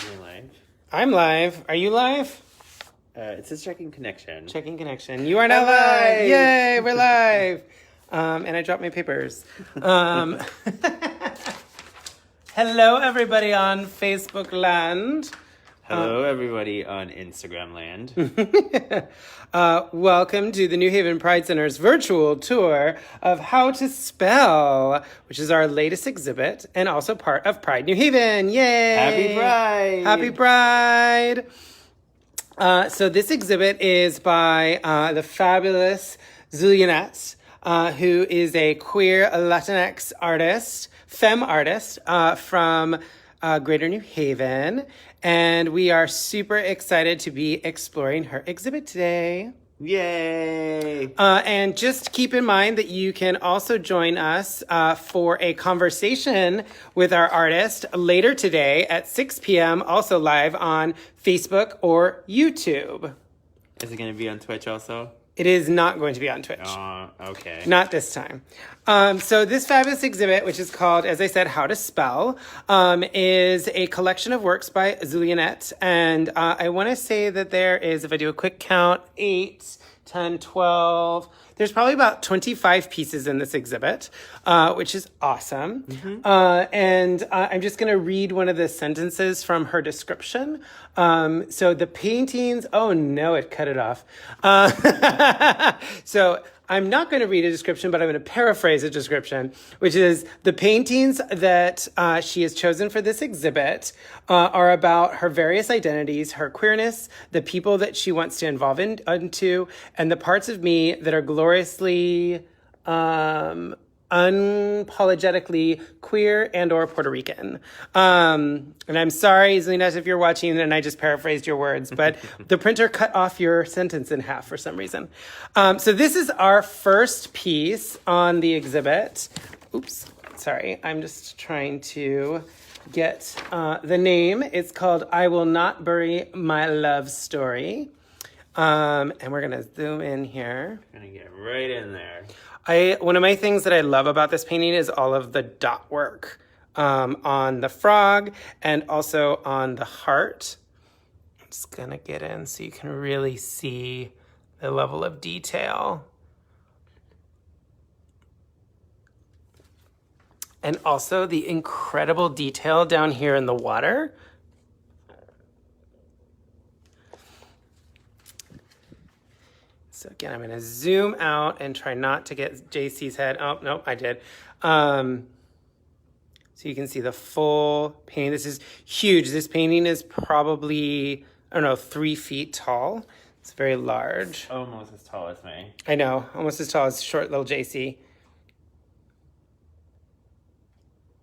You're live. I'm live. Are you live? It says checking connection. Checking connection. You are now live. Yay, we're live. And I dropped my papers. Hello, everybody on Facebook land. Hello, everybody on Instagram land. Welcome to the New Haven Pride Center's virtual tour of How to Spell, which is our latest exhibit and also part of Pride New Haven. Yay! Happy Pride! Happy Pride! So this exhibit is by the fabulous Zulianette, who is a queer Latinx artist, femme artist from Greater New Haven. And we are super excited to be exploring her exhibit today. Yay! And just keep in mind that you can also join us for a conversation with our artist later today at 6 p.m., also live on Facebook or YouTube. Is it going to be on Twitch also? It is not going to be on Twitch. Okay. Not this time. So this fabulous exhibit, which is called, as I said, How to Spell, is a collection of works by Zulianette. And I want to say that there is, if I do a quick count, 8, 10, 12... There's probably about 25 pieces in this exhibit, which is awesome. Mm-hmm. And I'm just going to read one of the sentences from her description. So the paintings, oh no, it cut it off. So I'm not going to read a description, but I'm going to paraphrase a description, which is the paintings that she has chosen for this exhibit are about her various identities, her queerness, the people that she wants to involve into, and the parts of me that are gloriously, unapologetically queer and or Puerto Rican. And I'm sorry, Zelina, if you're watching and I just paraphrased your words, but the printer cut off your sentence in half for some reason. So this is our first piece on the exhibit. Oops, sorry. I'm just trying to get the name. It's called I Will Not Bury My Love Story. And we're going to zoom in here. Gonna get right in there. One of my things that I love about this painting is all of the dot work on the frog and also on the heart. I'm just going to get in so you can really see the level of detail. And also the incredible detail down here in the water. So again, I'm going to zoom out and try not to get JC's head. Oh, no, I did. So you can see the full painting. This is huge. This painting is probably, I don't know, 3 feet tall. It's very large. Almost as tall as me. I know, almost as tall as short little JC.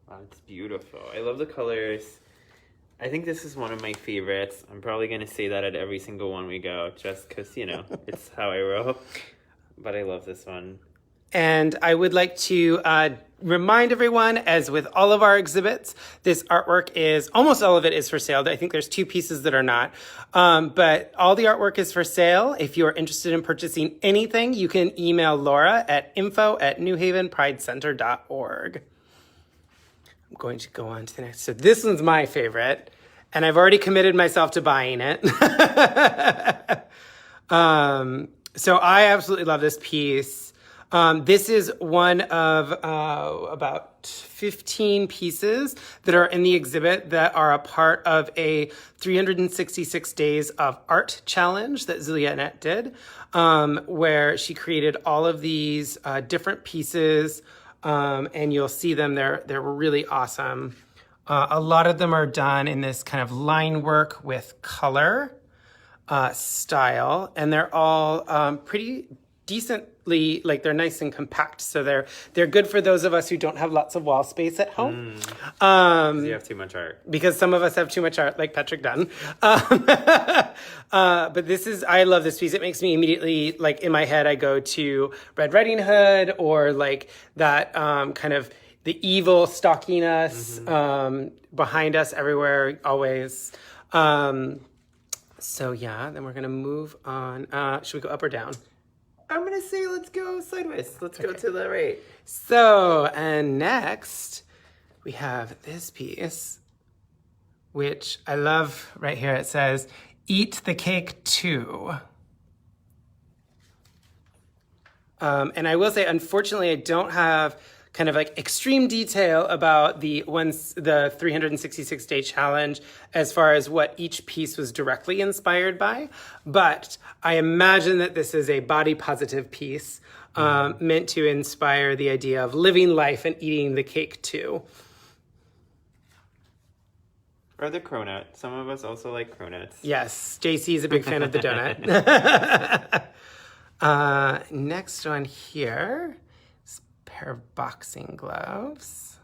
Wow, it's beautiful. I love the colors. I think this is one of my favorites. I'm probably going to say that at every single one we go, just because, it's how I roll. But I love this one. And I would like to remind everyone, as with all of our exhibits, this artwork is, almost all of it is for sale. I think there's 2 pieces that are not. But all the artwork is for sale. If you are interested in purchasing anything, you can email Laura at info@newhavenpridecenter.org. I'm going to go on to the next. So this one's my favorite, and I've already committed myself to buying it. So I absolutely love this piece. This is one of about 15 pieces that are in the exhibit that are a part of a 366 Days of Art challenge that Zulianette did, where she created all of these different pieces. And you'll see them. They're really awesome. A lot of them are done in this kind of line work with color style, and they're all pretty decently, like they're nice and compact. So they're good for those of us who don't have lots of wall space at home. You have too much art. Because some of us have too much art, like Patrick Dunn. But I love this piece. It makes me immediately, like in my head, I go to Red Riding Hood or like that kind of the evil stalking us behind us everywhere, always. So yeah, then we're going to move on. Should we go up or down? I'm going to say let's go sideways. Let's go to the right. So, and next we have this piece, which I love right here. It says, "Eat the cake too." And I will say, unfortunately, I don't have kind of like extreme detail about the 366-day challenge as far as what each piece was directly inspired by. But I imagine that this is a body positive piece meant to inspire the idea of living life and eating the cake too. Or the cronut. Some of us also like cronuts. Yes, JC is a big fan of the donut. Next one here is a pair of boxing gloves.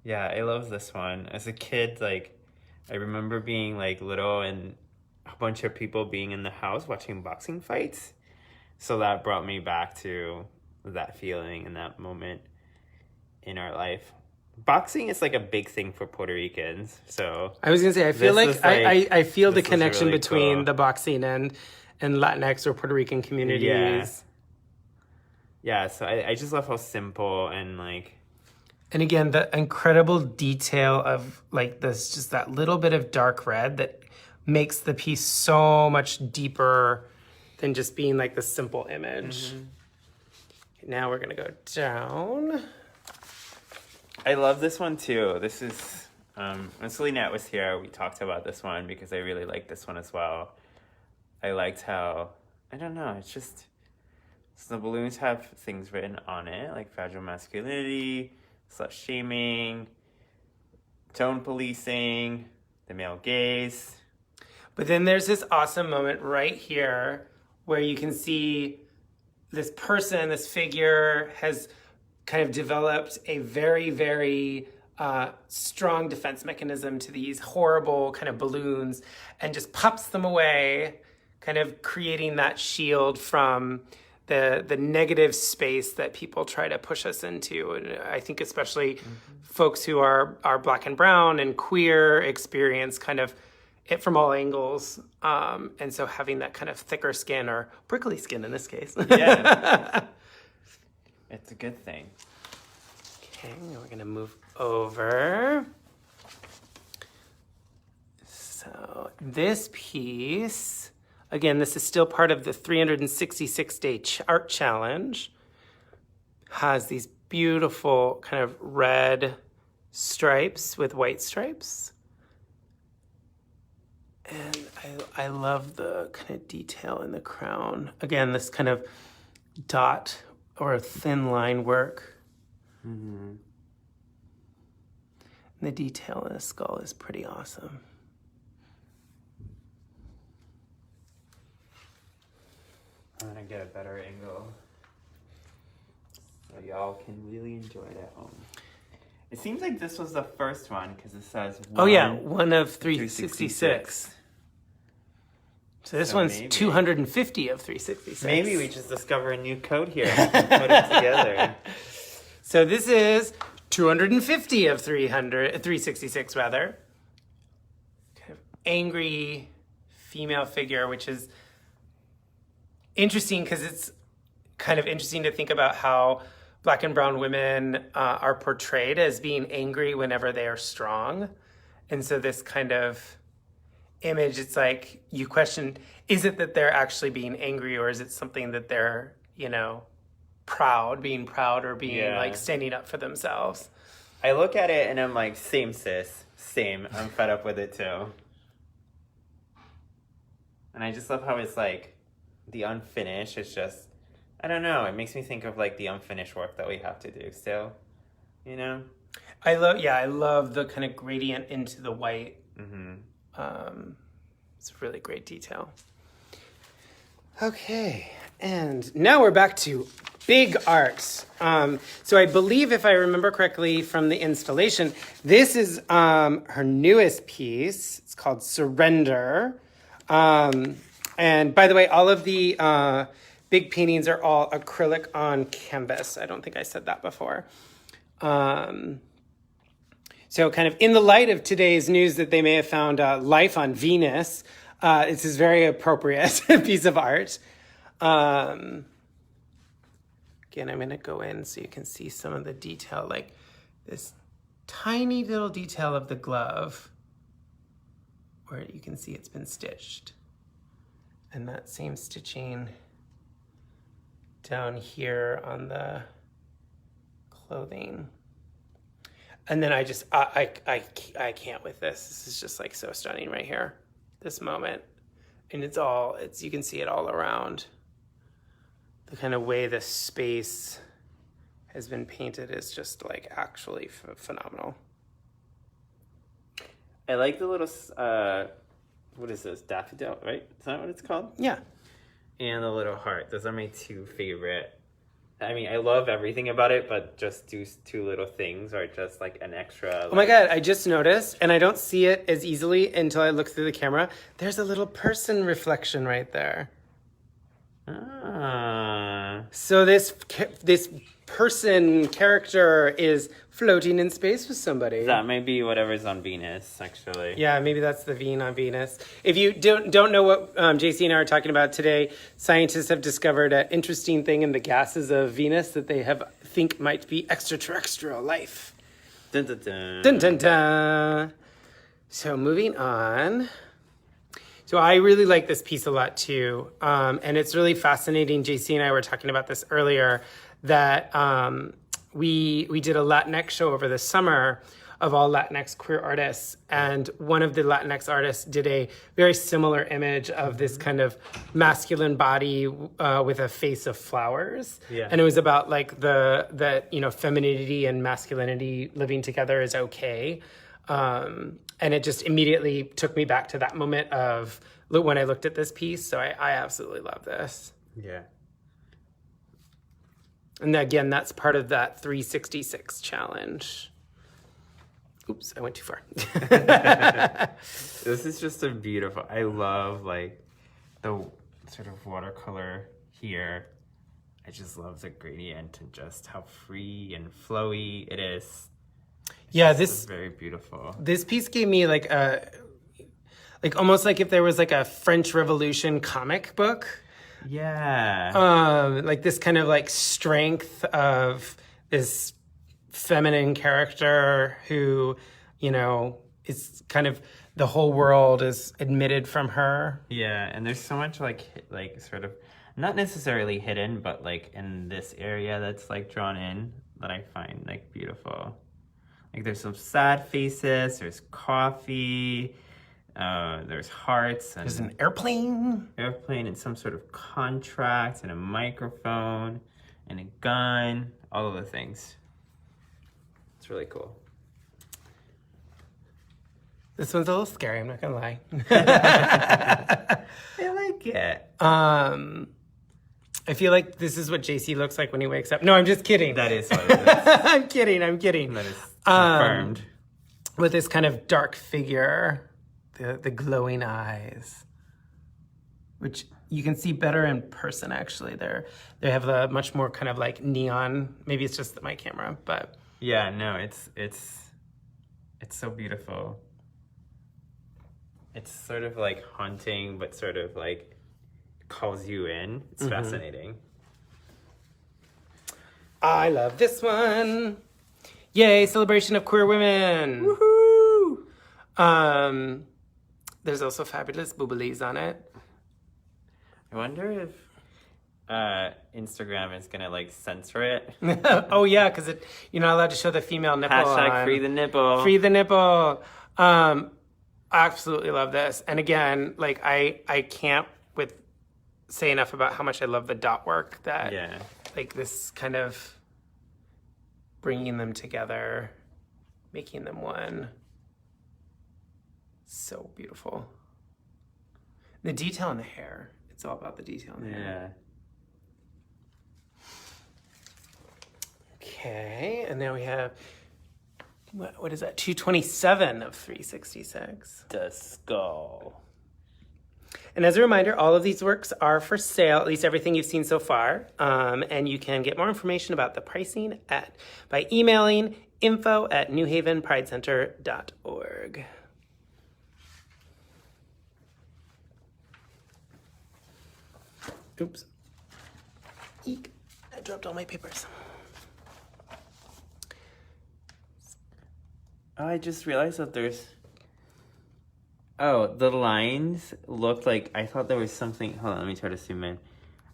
Yeah, I love this one. As a kid, like, I remember being like little and a bunch of people being in the house watching boxing fights. So that brought me back to that feeling and that moment in our life. Boxing is like a big thing for Puerto Ricans. So I was gonna say, I feel like I feel the connection really between cool. the boxing and Latinx or Puerto Rican communities. Yeah, so I just love how simple and like... And again, the incredible detail of like this, just that little bit of dark red that makes the piece so much deeper than just being like the simple image. Mm-hmm. Now we're gonna go down. I love this one too. This is, when Celinette was here, we talked about this one because I really like this one as well. I liked how, I don't know, it's just, so the balloons have things written on it, like fragile masculinity, slut-shaming, tone policing, the male gaze. But then there's this awesome moment right here where you can see this person, this figure has kind of developed a very, very strong defense mechanism to these horrible kind of balloons and just pops them away, kind of creating that shield from the negative space that people try to push us into. And I think especially folks who are Black and brown and queer experience kind of it from all angles. And so having that kind of thicker skin or prickly skin in this case. Yeah. It's a good thing. Okay, now we're going to move over. So this piece, again, this is still part of the 366-day art challenge, has these beautiful kind of red stripes with white stripes. And I love the kind of detail in the crown. Again, this kind of dot or thin line work. Mm-hmm. And the detail in the skull is pretty awesome. I'm gonna get a better angle so y'all can really enjoy it at home. It seems like this was the first one because it says one of 366. So this one's maybe. 250 of 366. Maybe we just discover a new code here and put it together. So this is 250 of 366 rather. Kind of angry female figure, which is interesting because it's kind of interesting to think about how Black and brown women are portrayed as being angry whenever they are strong. And so this kind of image, it's like you question, is it that they're actually being angry or is it something that they're, being proud or being like standing up for themselves? I look at it and I'm like, same sis, same. I'm fed up with it too. And I just love how it's like the unfinished. It's just, I don't know. It makes me think of like the unfinished work that we have to do still, I love the kind of gradient into the white. Mm-hmm. It's a really great detail. Okay, and now we're back to big art. So I believe, if I remember correctly from the installation, this is her newest piece. It's called Surrender. And by the way, all of the big paintings are all acrylic on canvas. I don't think I said that before. So kind of in the light of today's news that they may have found life on Venus, this is very appropriate piece of art. Again, I'm going to go in so you can see some of the detail, like this tiny little detail of the glove where you can see it's been stitched. And that same stitching down here on the clothing. And then I can't with this. This is just like so stunning right here, this moment. And you can see it all around. The kind of way this space has been painted is just like actually phenomenal. I like the little, what is this, daffodil, right? Is that what it's called? Yeah. And the little heart. Those are my two favorite. I mean, I love everything about it, but just two little things are just like an extra. Oh my God, I just noticed, and I don't see it as easily until I look through the camera. There's a little person reflection right there. Ah. So this person character is floating in space with somebody. That may be whatever's on Venus, actually. Yeah, maybe that's the Vene on Venus. If you don't know what JC and I are talking about today, scientists have discovered an interesting thing in the gases of Venus that they think might be extraterrestrial life. Dun, dun, dun. Dun, dun, dun. So moving on. So I really like this piece a lot too. And it's really fascinating. JC and I were talking about this earlier, that we did a Latinx show over the summer of all Latinx queer artists. And one of the Latinx artists did a very similar image of this kind of masculine body with a face of flowers. Yeah. And it was about like that femininity and masculinity living together is okay. And it just immediately took me back to that moment of when I looked at this piece. So I absolutely love this. Yeah. And again, that's part of that 366 challenge. Oops, I went too far. This is just a beautiful, I love like the sort of watercolor here. I just love the gradient and just how free and flowy it is. Yeah, This is very beautiful. This piece gave me like almost like if there was like a French Revolution comic book. Yeah. Like this kind of like strength of this feminine character who, is kind of the whole world is admitted from her. Yeah, and there's so much like sort of not necessarily hidden, but like in this area that's like drawn in that I find like beautiful. Like there's some sad faces, there's coffee, there's hearts, and There's an airplane and some sort of contract and a microphone and a gun, all of the things. It's really cool. This one's a little scary, I'm not gonna lie. I like it. I feel like this is what JC looks like when he wakes up. No, I'm just kidding. That is what it is. I'm kidding. That is confirmed. With this kind of dark figure, the glowing eyes, which you can see better in person. Actually, they have a much more kind of like neon. Maybe it's just my camera, but Yeah, no, it's so beautiful. It's sort of like haunting, but sort of like calls you in. It's fascinating. I love this one. Yay, celebration of queer women. Woohoo! There's also fabulous booblies on it. I wonder if Instagram is gonna like censor it. Oh yeah, because you're not allowed to show the female nipple. Hashtag free the nipple. Free the nipple. I absolutely love this. And again, like I can't say enough about how much I love the dot work that like this kind of bringing them together, making them one. So beautiful. The detail in the hair. It's all about the detail in the hair. Okay, and now we have, what is that? 227 of 366. The skull. And as a reminder, all of these works are for sale, at least everything you've seen so far. And you can get more information about the pricing by emailing info@newhavenpridecenter.org. Oops. Eek. I dropped all my papers. Oh, I just realized that there's... Oh, the lines looked like... I thought there was something... Hold on, let me try to zoom in.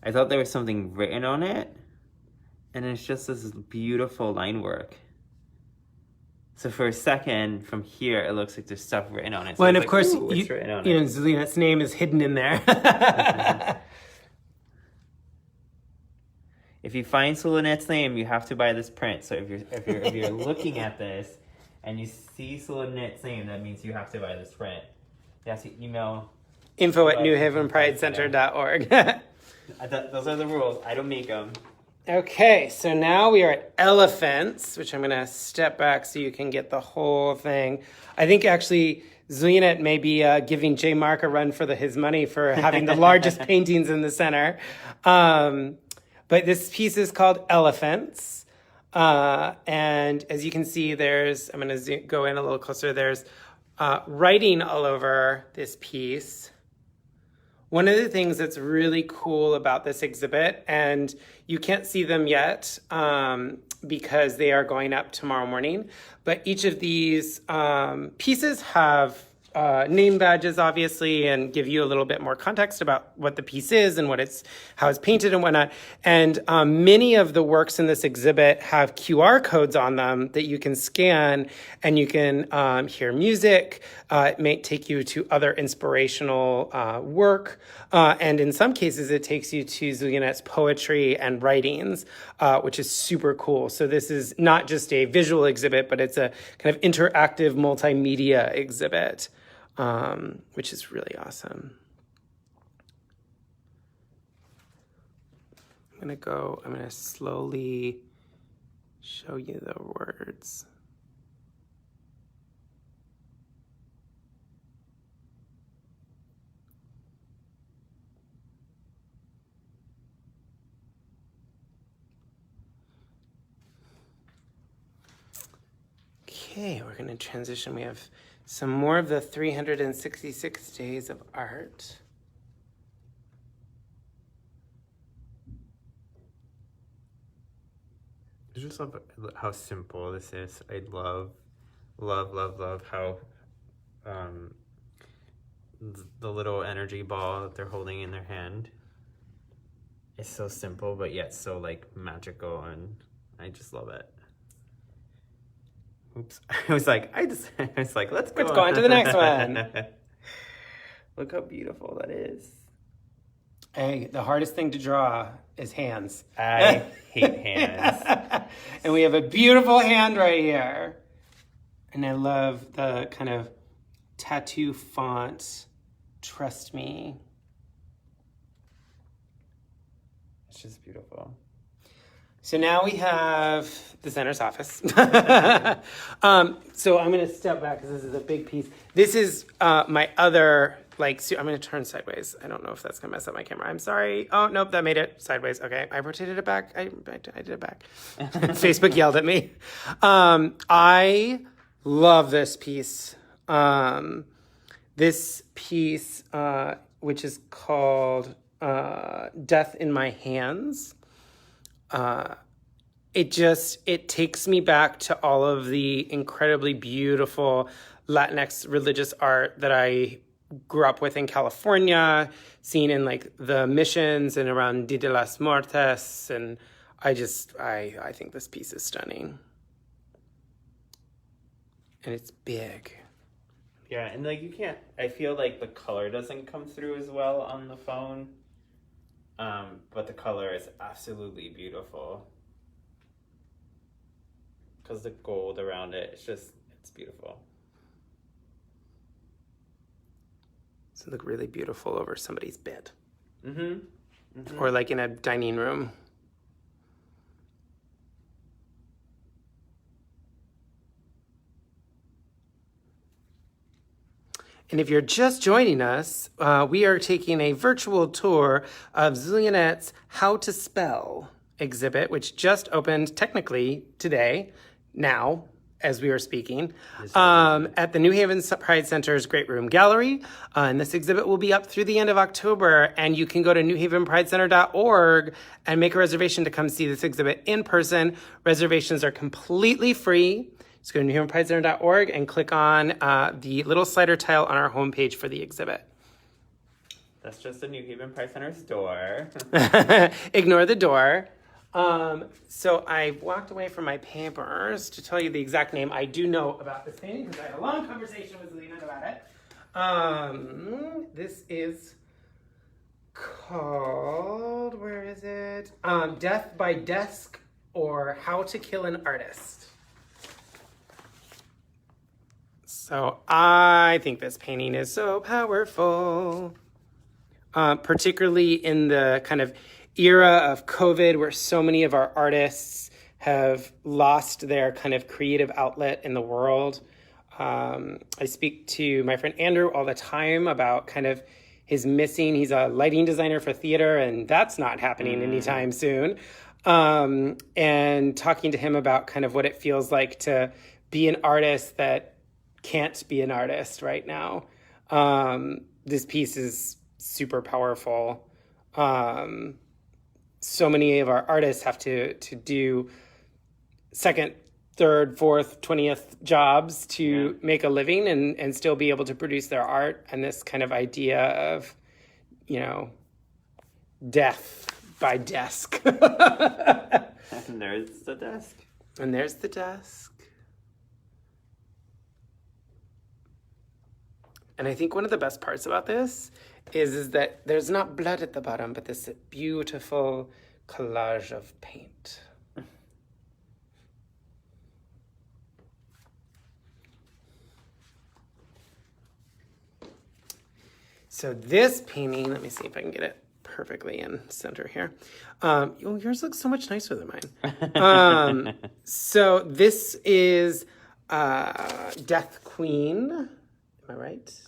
I thought there was something written on it. And it's just this beautiful line work. So for a second, from here, it looks like there's stuff written on it. So well, and of like, course, what's written on you it? know, Zelinet's name is hidden in there. If you find Zelinet's name, you have to buy this print. So if you're looking at this and you see Zelinet's name, that means you have to buy this print. You have to email info@newhavenpridecenter.org. Those are the rules. I don't make them. Okay, so now we are at elephants, which I'm going to step back so you can get the whole thing. I think actually Zulinet may be giving J. Mark a run for his money for having the largest paintings in the center. But this piece is called Elephants. And as you can see, there's, I'm going to go in a little closer, there's writing all over this piece. One of the things that's really cool about this exhibit, and you can't see them yet because they are going up tomorrow morning, but each of these pieces have name badges, obviously, and give you a little bit more context about what the piece is and how it's painted and whatnot. And many of the works in this exhibit have QR codes on them that you can scan, and you can hear music. It may take you to other inspirational work, and in some cases, it takes you to Zulinet's poetry and writings, which is super cool. So this is not just a visual exhibit, but it's a kind of interactive multimedia exhibit. Which is really awesome. I'm going to slowly show you the words. Okay, we're going to transition. We have some more of the 366 days of art. I just love how simple this is. I love how the little energy ball that they're holding in their hand is so simple, but yet so like magical, and I just love it. Oops. I was like, let's go on to the next one. Look how beautiful that is. Hey, the hardest thing to draw is hands. I hate hands. And we have a beautiful hand right here. And I love the kind of tattoo font, trust me. It's just beautiful. So now we have the center's office. So I'm going to step back because this is a big piece. This is my other, I'm going to turn sideways. I don't know if that's going to mess up my camera. I'm sorry. Oh, nope, that made it sideways. Okay, I rotated it back. I did it back. Facebook yelled at me. I love this piece. This piece, which is called Death in My Hands. It takes me back to all of the incredibly beautiful Latinx religious art that I grew up with in California, seen in like the missions and around Dia de las Muertes. And I think this piece is stunning. And it's big. Yeah, and I feel like the color doesn't come through as well on the phone. But the color is absolutely beautiful. Because the gold around it, it's beautiful. It's look really beautiful over somebody's bed. Mm-hmm. Mm-hmm. Or like in a dining room. And if you're just joining us, we are taking a virtual tour of Zulinet's How to Spell exhibit, which just opened technically today, now, as we are speaking, at the New Haven Pride Center's Great Room Gallery. And this exhibit will be up through the end of October, and you can go to newhavenpridecenter.org and make a reservation to come see this exhibit in person. Reservations are completely free. Just go to newhumanpridecenter.org and click on the little slider tile on our homepage for the exhibit. That's just the New Haven Pride Center's door. Ignore the door. So I walked away from my papers to tell you the exact name. I do know about this painting because I had a long conversation with Lena about it. This is called, where is it? Death by Desk, or How to Kill an Artist. So I think this painting is so powerful, particularly in the kind of era of COVID where so many of our artists have lost their kind of creative outlet in the world. I speak to my friend Andrew all the time about kind of his missing. He's a lighting designer for theater, and that's not happening anytime soon. And talking to him about kind of what it feels like to be an artist that can't be an artist right now. This piece is super powerful. So many of our artists have to do second, third, fourth, 20th jobs to make a living and still be able to produce their art. And this kind of idea of, death by desk. And there's the desk. And there's the desk. And I think one of the best parts about this is that there's not blood at the bottom, but this beautiful collage of paint. So this painting, let me see if I can get it perfectly in center here. Yours looks so much nicer than mine. So this is Death Queen. Am I right?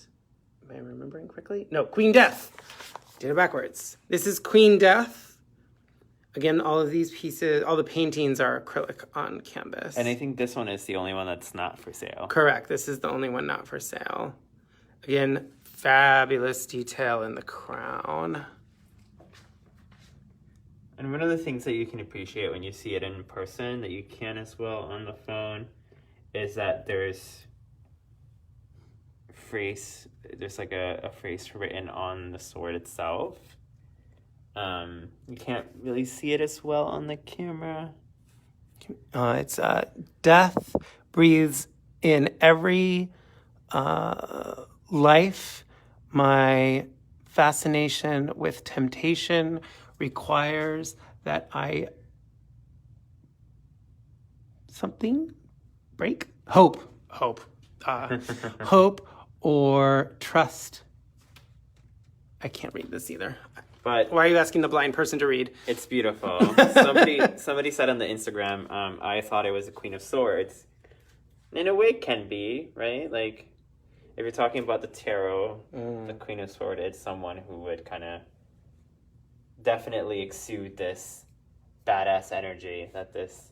Am I remembering correctly? No, Queen Death. Did it backwards. This is Queen Death. Again, all of these pieces, all the paintings are acrylic on canvas. And I think this one is the only one that's not for sale. Correct. This is the only one not for sale. Again, fabulous detail in the crown. And one of the things that you can appreciate when you see it in person that you can as well on the phone is that there's like a phrase written on the sword itself. You can't really see it as well on the camera. It's death breathes in every life. My fascination with temptation requires that I break hope or trust. I can't read this either. But why are you asking the blind person to read? It's beautiful. Somebody said on the Instagram, I thought it was a Queen of Swords. In a way, it can be, right? Like, if you're talking about the tarot, the Queen of Swords is someone who would kind of definitely exude this badass energy that this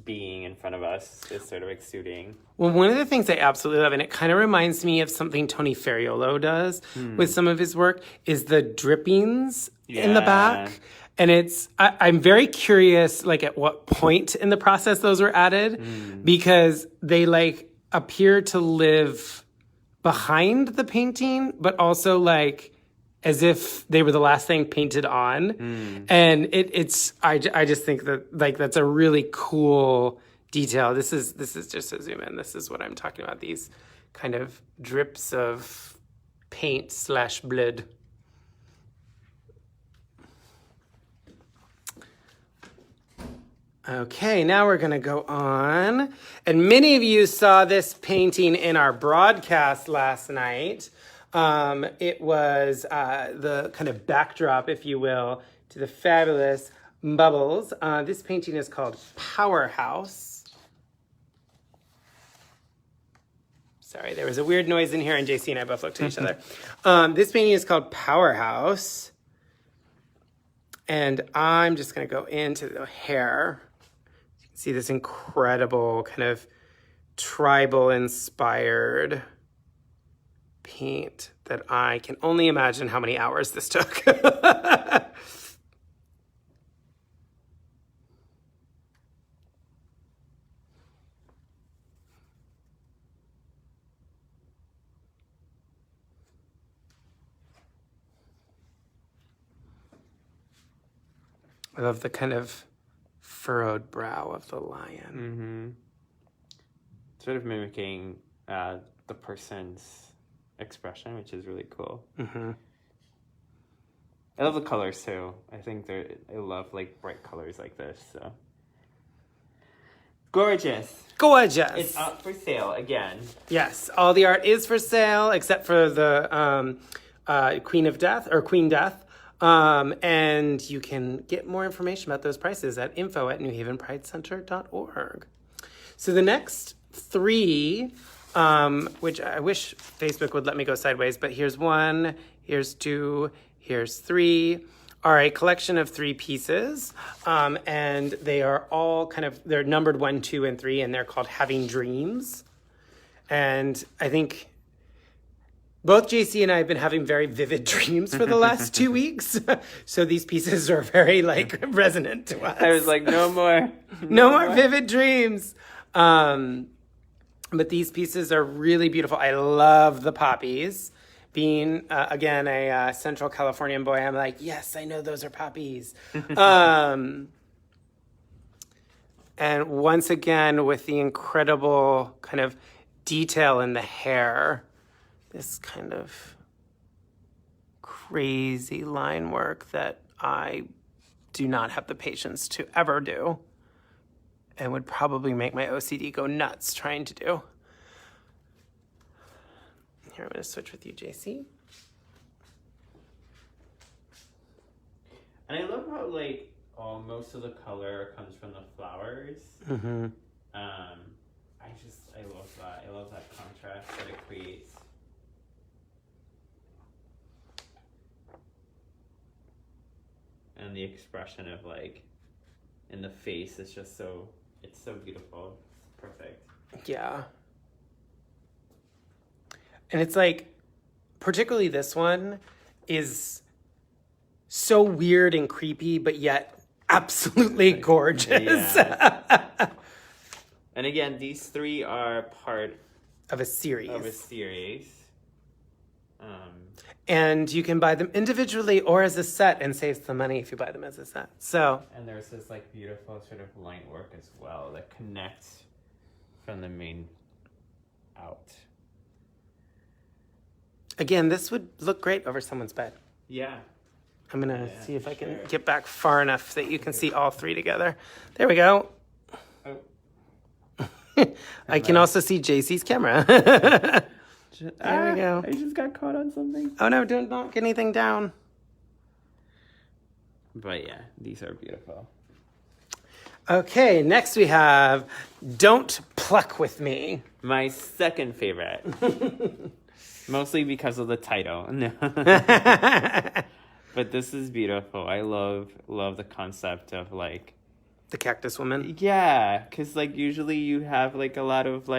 being in front of us is sort of exuding. Well, one of the things I absolutely love, and it kind of reminds me of something Tony Ferriolo does with some of his work, is the drippings in the back. And I'm very curious, like, at what point in the process those were added, because they, like, appear to live behind the painting, but also, like, as if they were the last thing painted on. And I just think that, like, that's a really cool detail. This is just a zoom in. This is what I'm talking about. These kind of drips of paint / blood. Okay, now we're gonna go on. And many of you saw this painting in our broadcast last night. It was the kind of backdrop, if you will, to the fabulous Bubbles. This painting is called Powerhouse. Sorry, there was a weird noise in here, and JC and I both looked at each other. This painting is called Powerhouse. And I'm just going to go into the hair. You can see this incredible kind of tribal-inspired paint that I can only imagine how many hours this took. I love the kind of furrowed brow of the lion. Sort of mimicking the person's expression, which is really cool. I love the colors too. I think I love like bright colors like this. So gorgeous. Gorgeous. It's up for sale again. Yes, all the art is for sale except for the Queen Death. And you can get more information about those prices at info@newhavenpridecenter.org. So the next three, which I wish Facebook would let me go sideways, but here's one, here's two, here's three, are a collection of 3 pieces. And they are all they're numbered 1, 2, and 3, and they're called Having Dreams. And I think both JC and I have been having very vivid dreams for the last 2 weeks. So these pieces are very resonant to us. I was like, no more. No more vivid dreams. But these pieces are really beautiful. I love the poppies. Being, again, a Central Californian boy, I'm like, yes, I know those are poppies. And once again, with the incredible kind of detail in the hair, this kind of crazy line work that I do not have the patience to ever do and would probably make my OCD go nuts trying to do. Here, I'm going to switch with you, JC. And I love how most of the color comes from the flowers. I love that. I love that contrast that it creates. And the expression of in the face is just it's so beautiful. It's perfect. Yeah. And it's particularly this one is so weird and creepy, but yet absolutely gorgeous. Yeah. And again, these 3 are part of a series. And you can buy them individually or as a set and save some money if you buy them as a set. So. And there's this beautiful sort of line work as well that connects from the main out. Again, this would look great over someone's bed. Yeah. I'm going to see if I can get back far enough that you can see all 3 together. There we go. Oh. I can also see JC's camera. There we go. I just got caught on something. Oh no, don't knock anything down. But yeah, these are beautiful. Okay, next we have Don't Pluck With Me. My second favorite. Mostly because of the title. No. But this is beautiful. I love the concept of the cactus woman. Yeah, because usually you have a lot of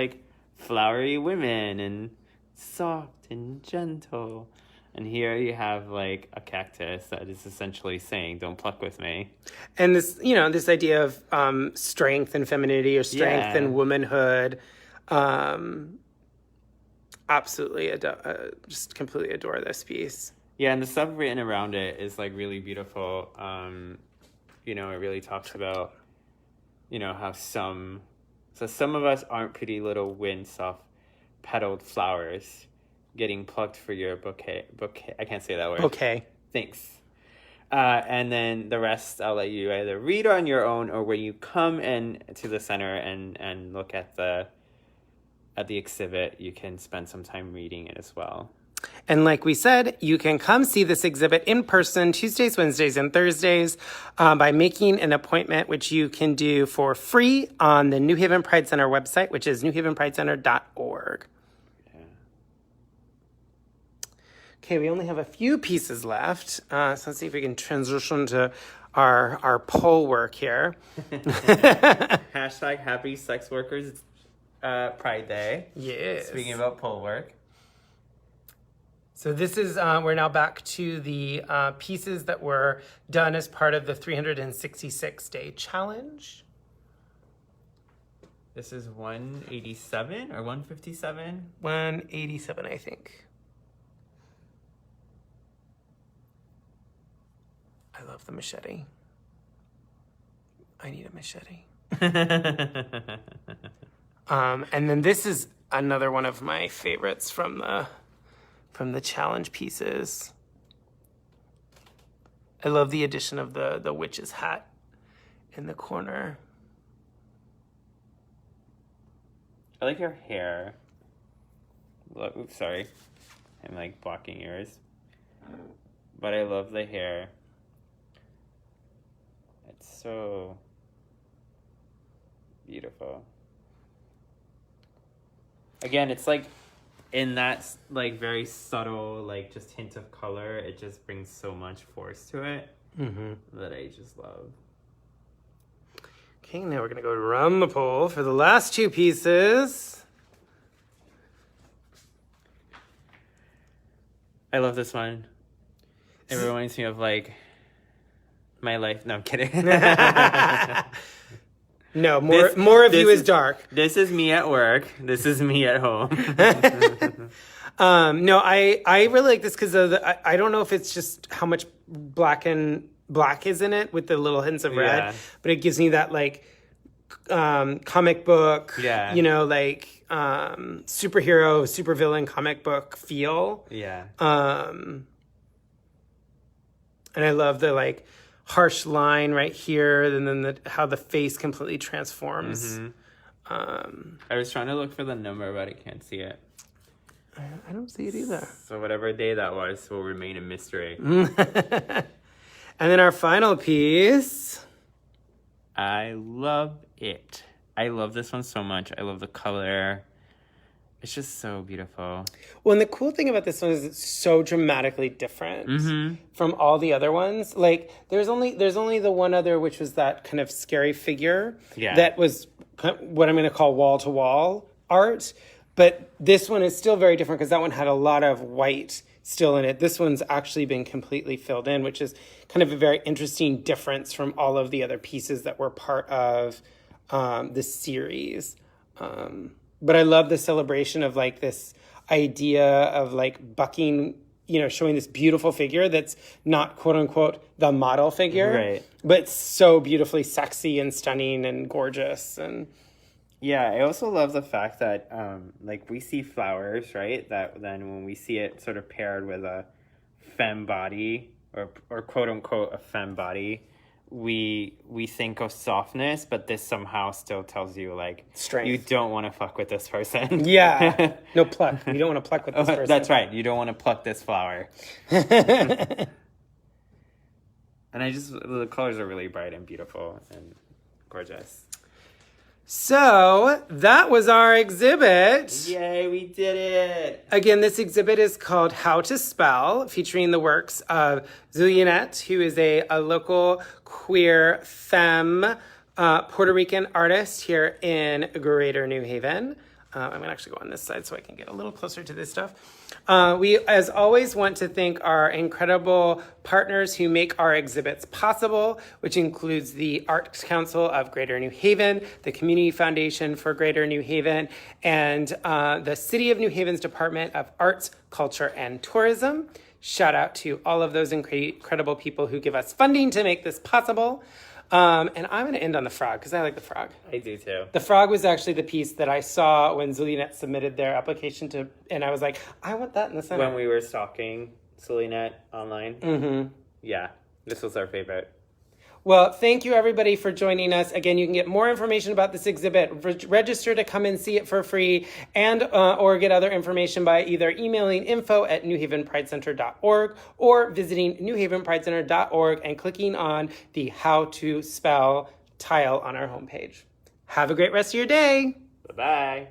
flowery women and soft and gentle, and here you have a cactus that is essentially saying, don't pluck with me. And this this idea of strength and femininity, or strength and womanhood. Absolutely just completely adore this piece. Yeah, and the stuff written around it is really beautiful. It really talks about how some of us aren't pretty little wind soft petaled flowers getting plucked for your bouquet. I can't say that word. Okay. Thanks. And then the rest I'll let you either read on your own, or when you come in to the center and look at the exhibit, you can spend some time reading it as well. And like we said, you can come see this exhibit in person Tuesdays, Wednesdays, and Thursdays by making an appointment, which you can do for free on the New Haven Pride Center website, which is newhavenpridecenter.org. Yeah. Okay, we only have a few pieces left. So let's see if we can transition to our poll work here. Hashtag Happy Sex Workers Pride Day. Yes. Speaking about pole work. So this is, we're now back to the pieces that were done as part of the 366-day challenge. This is 187 or 157? 187, I think. I love the machete. I need a machete. And then this is another one of my favorites from the challenge pieces. I love the addition of the witch's hat in the corner. I like your hair. Oops, sorry. I'm like blocking yours. But I love the hair. It's so beautiful. Again, it's like in that like very subtle like just hint of color, it just brings so much force to it that I just love. Okay, now we're gonna go around the pole for the last two pieces. I love this one. It reminds me of like my life. No, I'm kidding. No, more of you is dark. This is me at work. This is me at home. No, I really like this because I don't know if it's just how much black is in it with the little hints of red, but it gives me that like comic book, you know, like superhero, supervillain comic book feel. Yeah. And I love the like harsh line right here, and then how the face completely transforms. I was trying to look for the number, but I can't see it. I don't see it either. So whatever day that was will remain a mystery. And then our final piece. I love it. I love this one so much. I love the color. It's just so beautiful. Well, and the cool thing about this one is it's so dramatically different from all the other ones. Like, there's only the one other, which was that kind of scary figure that was what I'm going to call wall-to-wall art. But this one is still very different because that one had a lot of white still in it. This one's actually been completely filled in, which is kind of a very interesting difference from all of the other pieces that were part of this series. But I love the celebration of like this idea of like bucking, you know, showing this beautiful figure that's not quote unquote the model figure, but so beautifully sexy and stunning and gorgeous. And yeah, I also love the fact that like we see flowers, right? That then when we see it sort of paired with a femme body or quote unquote a femme body, we think of softness, but this somehow still tells you like strength. You don't want to fuck with this person. Yeah. No, pluck. You don't want to pluck with this person. That's right. You don't want to pluck this flower. And the colors are really bright and beautiful and gorgeous. So that was our exhibit. Yay, we did it. Again, this exhibit is called How to Spell, featuring the works of Juliette, who is a local queer femme Puerto Rican artist here in Greater New Haven. I'm going to actually go on this side so I can get a little closer to this stuff. We, as always, want to thank our incredible partners who make our exhibits possible, which includes the Arts Council of Greater New Haven, the Community Foundation for Greater New Haven, and the City of New Haven's Department of Arts, Culture, and Tourism. Shout out to all of those incredible people who give us funding to make this possible. And I'm going to end on the frog because I like the frog. I do too. The frog was actually the piece that I saw when Juliette submitted their application to, and I was like, I want that in the center. When we were stalking Juliette online. Yeah, this was our favorite. Well, thank you everybody for joining us. Again, you can get more information about this exhibit, register to come and see it for free, and or get other information by either emailing info@newhavenpridecenter.org or visiting newhavenpridecenter.org and clicking on the How to Spell tile on our homepage. Have a great rest of your day. Bye-bye.